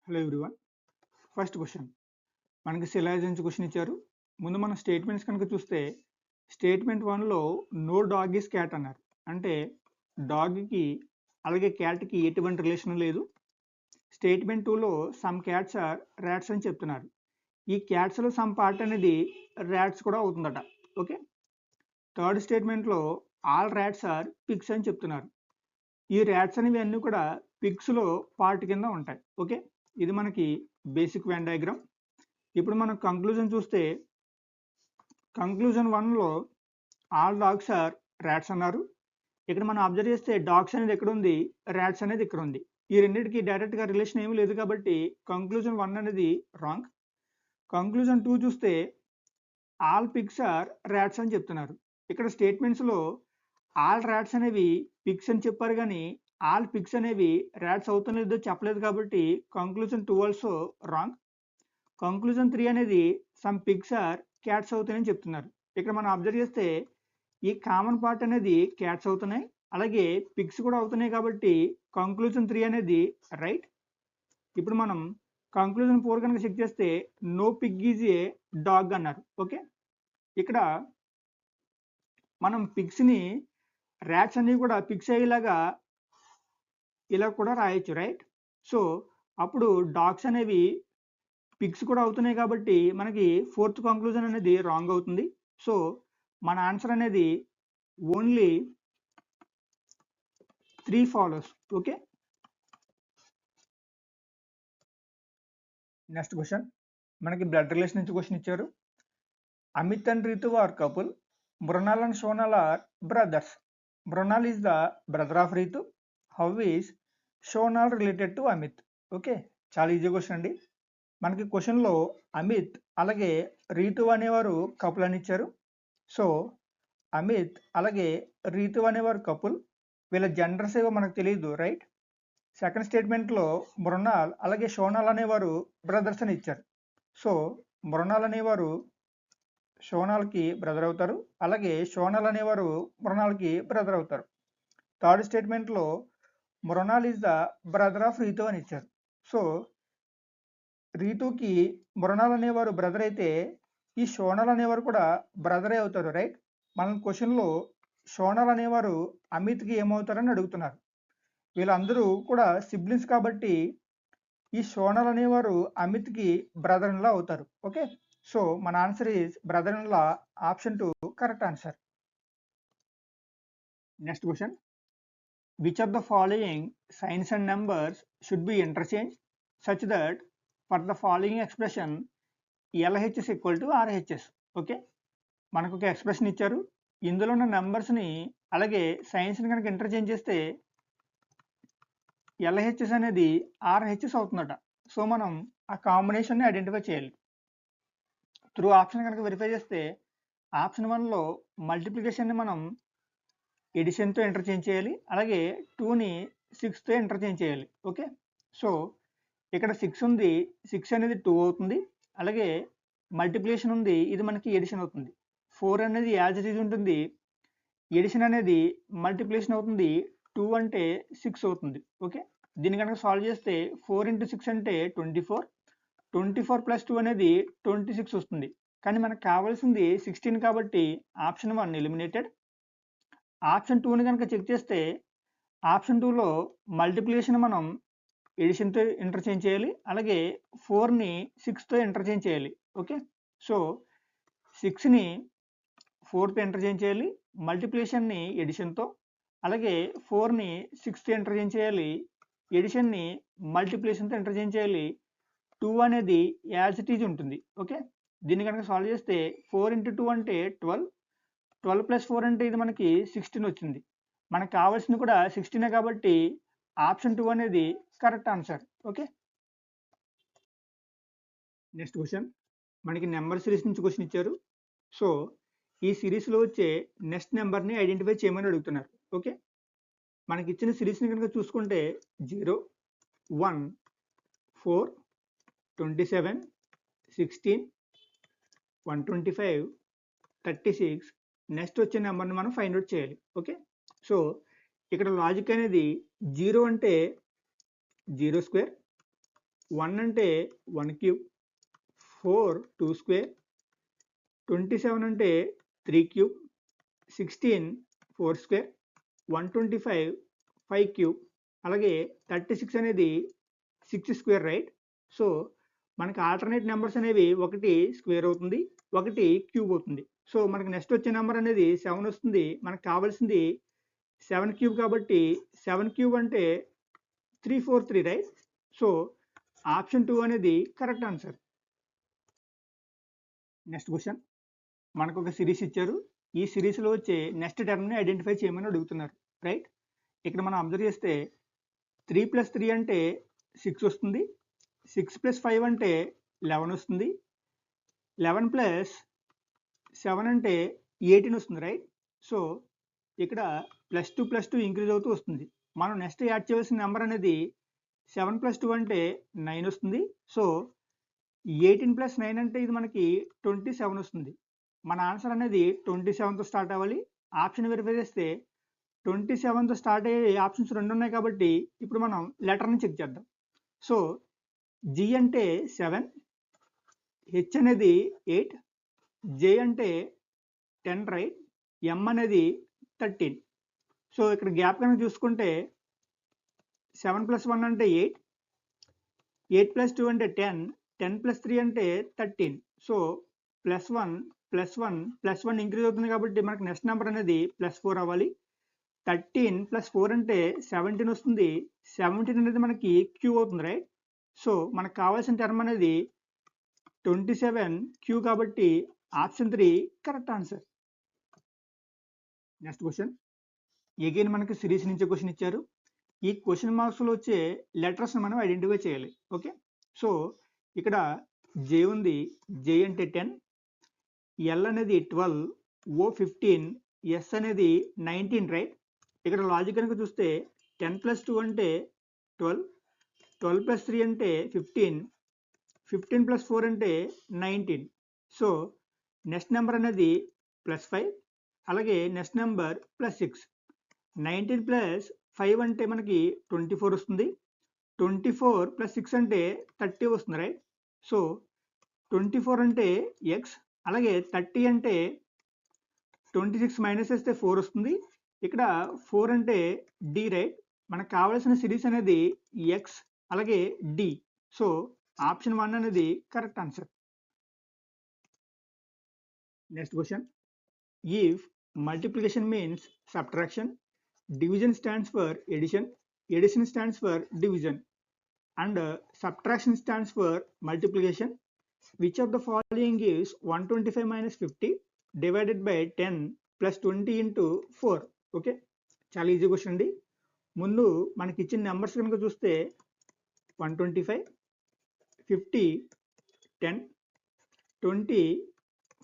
Hello everyone. First question మనకి సిలాజ్ నుంచి question ఇచ్చారు. ముందు మనం స్టేట్మెంట్స్ కనుక చూస్తే స్టేట్మెంట్ 1లో నో డాగ్ ఈస్ క్యాట్ అన్నారు. అంటే డాగ్కి అలాగే క్యాట్కి ఎటువంటి రిలేషన్ లేదు. స్టేట్మెంట్ 2లో సమ్ క్యాట్స్ ఆర్ ర్యాట్స్ అని చెప్తున్నారు. ఈ క్యాట్స్లో సమ్ పార్ట్ అనేది ర్యాట్స్ కూడా అవుతుందట. ఓకే. థర్డ్ స్టేట్మెంట్లో ఆల్ ర్యాట్స్ ఆర్ పిగ్స్ అని చెప్తున్నారు. ఈ ర్యాట్స్ అనేవి అన్నీ కూడా పిగ్స్లో పార్ట్ కింద ఉంటాయి. ఓకే, ఇది మనకి బేసిక్ వెన్ డయాగ్రామ్. ఇప్పుడు మనం కంక్లూజన్ చూస్తే కంక్లూజన్ 1లో ఆల్ డాగ్స్ ఆర్ ర్యాట్స్ అన్నారు. ఇక్కడ మనం అబ్జర్వ్ చేస్తే డాగ్స్ అనేది ఎక్కడ ఉంది, ర్యాట్స్ అనేది ఇక్కడ ఉంది. ఈ రెండింటికి డైరెక్ట్గా రిలేషన్ ఏమీ లేదు కాబట్టి కంక్లూజన్ 1 అనేది రాంగ్. కంక్లూజన్ 2 చూస్తే ఆల్ పిగ్స్ ఆర్ ర్యాట్స్ అని చెప్తున్నారు. ఇక్కడ స్టేట్మెంట్స్లో ఆల్ ర్యాట్స్ అనేవి పిగ్స్ అని చెప్పారు కానీ ఆల్ పిగ్స్ అనేవి ర్యాట్స్ అవుతున్నదో చెప్పలేదు కాబట్టి కంక్లూజన్ 2 ఆల్సో రాంగ్. కంక్లూజన్ 3 అనేది సమ్ పిగ్స్ ఆర్ క్యాట్స్ అవుతాయని చెప్తున్నారు. ఇక్కడ మనం అబ్జర్వ్ చేస్తే ఈ కామన్ పార్ట్ అనేది క్యాట్స్ అవుతున్నాయి, అలాగే పిగ్స్ కూడా అవుతున్నాయి కాబట్టి కంక్లూజన్ 3 అనేది రైట్. ఇప్పుడు మనం కంక్లూజన్ 4 కనుక చెక్ చేస్తే no pig is a dog అన్నారు. ఓకే, ఇక్కడ మనం పిగ్స్ని ర్యాట్స్ అన్ని కూడా పిగ్స్ అయ్యేలాగా ఇలా కూడా రాయొచ్చు, రైట్. సో అప్పుడు డాగ్స్ అనేవి పిగ్స్ కూడా అవుతున్నాయి కాబట్టి మనకి ఫోర్త్ కంక్లూజన్ అనేది రాంగ్ అవుతుంది. సో మన ఆన్సర్ అనేది only 3 follows. Okay. Next question మనకి బ్లడ్ రిలేషన్ నుంచి క్వశ్చన్ ఇచ్చారు. Amit and Ritu are couple. Mrinal and Sonal are brothers. Mrinal is the brother of Ritu. How is Sonal related to Amit? Okay, చాలా ఈజీ క్వశ్చన్ అండి. మనకి క్వశ్చన్లో అమిత్ అలాగే రీతు అనేవారు కపుల్ అని ఇచ్చారు. సో అమిత్ అలాగే రీతు అనేవారు కపుల్. వీళ్ళ జెండర్స్ ఏవో మనకు తెలియదు, రైట్. సెకండ్ స్టేట్మెంట్లో మృణాల్ అలాగే సోనాల్ అనేవారు బ్రదర్స్ అని ఇచ్చారు. సో మృణాల్ అనేవారు సోనాల్కి బ్రదర్ అవుతారు, అలాగే సోనాల్ అనేవారు మృణాల్కి బ్రదర్ అవుతారు. థర్డ్ స్టేట్మెంట్లో Mrinal is the brother of Ritu అని ఇచ్చారు. సో రీతుకి మృణాల్ అనేవారు బ్రదర్ అయితే ఈ సోనాల్ అనేవారు కూడా బ్రదరే అవుతారు, రైట్. మన క్వశ్చన్లో సోనాల్ అనేవారు అమిత్కి ఏమవుతారని అడుగుతున్నారు. వీళ్ళందరూ కూడా సిబ్లింగ్స్ కాబట్టి ఈ సోనాల్ అనేవారు అమిత్కి బ్రదర్ ఇన్ లా అవుతారు. ఓకే, సో మన answer is brother in law, option 2 correct answer. Next question, which of the following science and numbers should be interchange such that for the following expression LHS equal to RHS. Okay, మనకు ఒక expression ఇచ్చారు, ఇందులో ఉన్న నెంబర్స్ని అలాగే సైన్స్ని కనుక interchange చేస్తే LHS అనేది RHS అవుతుందట. So మనం ఆ కాంబినేషన్ని ఐడెంటిఫై చేయాలి. త్రూ ఆప్షన్ కనుక వెరిఫై చేస్తే ఆప్షన్ 1లో మల్టిప్లికేషన్ని మనం ఎడిషన్తో ఇంటర్చేంజ్ చేయాలి, అలాగే 2ని 6తో ఇంటర్చేంజ్ చేయాలి. ఓకే, సో ఇక్కడ 6 ఉంది, 6 అనేది 2 అవుతుంది, అలాగే మల్టిప్లికేషన్ ఉంది, ఇది మనకి ఎడిషన్ అవుతుంది. 4 అనేది యాజ్ ఇట్ ఈజ్ ఉంటుంది, ఎడిషన్ అనేది మల్టిప్లికేషన్ అవుతుంది, 2 అంటే 6 అవుతుంది. ఓకే, దీన్ని కనుక సాల్వ్ చేస్తే 4 × 6 అంటే 24, 24 + 2 అనేది 26 వస్తుంది. కానీ మనకు కావాల్సింది 16 కాబట్టి ఆప్షన్ 1 ఎలిమినేటెడ్. ఆప్షన్ 2ని కనుక చెక్ చేస్తే ఆప్షన్ 2లో మల్టిప్లికేషన్ మనం ఎడిషన్తో ఇంటర్చేంజ్ చేయాలి, అలాగే 4ని 6తో ఇంటర్చేంజ్ చేయాలి. ఓకే, సో 6ని 4తో ఇంటర్చేంజ్ చేయాలి, మల్టిప్లికేషన్ని ఎడిషన్తో, అలాగే 4ని 6తో ఇంటర్చేంజ్ చేయాలి, ఎడిషన్ని మల్టిప్లికేషన్తో ఇంటర్చేంజ్ చేయాలి. 2 అనేది యాజ్ ఇట్ ఈజ్ ఉంటుంది. ఓకే, దీన్ని కనుక సాల్వ్ చేస్తే 4 × 2 అంటే 12, 12 + 4 అంటే ఇది మనకి 16 వచ్చింది. మనకు కావాల్సింది కూడా 16 కాబట్టి ఆప్షన్ 2 అనేది correct answer. Okay. Next question, మనకి నెంబర్ సిరీస్ నుంచి క్వశ్చన్ ఇచ్చారు. సో ఈ సిరీస్లో వచ్చే నెక్స్ట్ నెంబర్ని ఐడెంటిఫై చేయమని అడుగుతున్నారు. ఓకే, మనకి ఇచ్చిన సిరీస్ని కనుక చూసుకుంటే 0, 1, 4, 27, 16, 125, 36, నెక్స్ట్ వచ్చే నెంబర్ని మనం ఫైండ్ అవుట్ చేయాలి. ఓకే, సో ఇక్కడ లాజిక్ అనేది 0 అంటే 0 స్క్వేర్, 1 అంటే 1 క్యూబ్, 4 2 స్క్వేర్, 27 అంటే 3 క్యూబ్, 16 4 స్క్వేర్, 125 5 క్యూబ్, అలాగే 36 అనేది 6 స్క్వేర్ రైట్. సో మనకి ఆల్టర్నేట్ నెంబర్స్ అనేవి ఒకటి స్క్వేర్ అవుతుంది, ఒకటి క్యూబ్ అవుతుంది. సో మనకి నెక్స్ట్ వచ్చే నెంబర్ అనేది 7 వస్తుంది. మనకు కావాల్సింది 7 క్యూబ్ కాబట్టి 7 క్యూబ్ అంటే 343 రైట్. సో ఆప్షన్ 2 అనేది కరెక్ట్ ఆన్సర్. నెక్స్ట్ క్వశ్చన్, మనకు ఒక సిరీస్ ఇచ్చారు. ఈ సిరీస్లో వచ్చే నెక్స్ట్ టర్మ్ని ఐడెంటిఫై చేయమని అడుగుతున్నారు రైట్. ఇక్కడ మనం అబ్జర్వ్ చేస్తే 3 + 3 అంటే 6 వస్తుంది, 6 + 5 అంటే 11 వస్తుంది, 11 + 7 అంటే 18 వస్తుంది రైట్. సో ఇక్కడ +2 + 2 ఇంక్రీజ్ అవుతూ వస్తుంది. మనం నెక్స్ట్ యాడ్ చేయవలసిన నెంబర్ అనేది 7 + 2 అంటే 9 వస్తుంది. సో 18 + 9 అంటే ఇది మనకి 27 వస్తుంది. మన ఆన్సర్ అనేది 27తో స్టార్ట్ అవ్వాలి. ఆప్షన్ వెరిఫై చేస్తే 27తో స్టార్ట్ అయ్యే ఆప్షన్స్ 2 ఉన్నాయి కాబట్టి ఇప్పుడు మనం లెటర్ని చెక్ చేద్దాం. సో జి అంటే 7, హెచ్ అనేది 8, జే అంటే 10 రైట్, ఎం అనేది 13. సో ఇక్కడ గ్యాప్ కనుక చూసుకుంటే 7 + 1 అంటే 8, 8 + 2 అంటే 10, 10 + 3 అంటే 13. సో +1 +1 +1 ఇంక్రీజ్ అవుతుంది కాబట్టి మనకు నెక్స్ట్ నెంబర్ అనేది +4 అవ్వాలి. 13 + 4 అంటే 17 వస్తుంది. 17 అనేది మనకి క్యూ అవుతుంది రైట్. సో మనకు కావాల్సిన టర్మ్ అనేది 27 క్యూ కాబట్టి option 3 correct answer. Next question, again మనకి సిరీస్ నుంచి క్వశ్చన్ ఇచ్చారు. ఈ క్వశ్చన్ మార్క్స్లో వచ్చే లెటర్స్ మనం ఐడెంటిఫై చేయాలి. ఓకే, సో ఇక్కడ జే ఉంది, జే అంటే 10, ఎల్ అనేది 12, ఓ 15, ఎస్ అనేది 19 రైట్. ఇక్కడ లాజిక్ కనుక చూస్తే 10 + 2 అంటే 12, 12 + 3 అంటే 15, 15 + 4 అంటే 19. సో నెక్స్ట్ నెంబర్ అనేది +5, అలాగే నెక్స్ట్ నెంబర్ +6. 19 + 5 అంటే మనకి 24 వస్తుంది, 24 + 6 అంటే 30 వస్తుంది రైట్. సో 24 అంటే ఎక్స్, అలాగే 30 అంటే 26 మైనస్ చేస్తే 4 వస్తుంది. ఇక్కడ 4 అంటే డి రైట్. మనకు కావాల్సిన సిరీస్ అనేది ఎక్స్ అలాగే డి. సో ఆప్షన్ 1 అనేది correct answer. Next question, if multiplication means subtraction, division stands for addition, addition stands for division, and subtraction stands for multiplication, which of the following is 125 minus 50 divided by 10 plus 20 into 4? Okay, చాలా easy question అండి. ముందు మనకి ఇచ్చిన numbers కనుక చూస్తే 125, 50, 10, 20,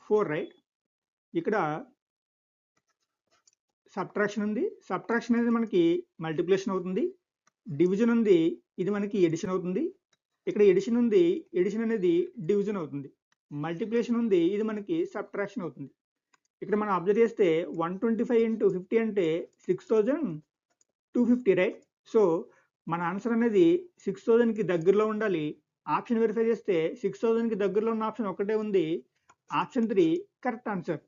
4 right. ఇక్కడ subtraction ఉంది, subtraction అనేది మనకి మల్టిప్లికేషన్ అవుతుంది. డివిజన్ ఉంది, ఇది మనకి ఎడిషన్ అవుతుంది. ఇక్కడ ఎడిషన్ ఉంది, ఎడిషన్ అనేది డివిజన్ అవుతుంది. మల్టిప్లికేషన్ ఉంది, ఇది మనకి సబ్ట్రాక్షన్ అవుతుంది. ఇక్కడ మనం అబ్జర్వ్ చేస్తే 125 into 50 అంటే 6250 రైట్. సో మన ఆన్సర్ అనేది 6000కి దగ్గరలో ఉండాలి. ఆప్షన్ వెరిఫై చేస్తే 6000కి దగ్గరలో ఉన్న ఆప్షన్ ఒకటే ఉంది, ఆప్షన్ 3 కరెక్ట్ ఆన్సర్.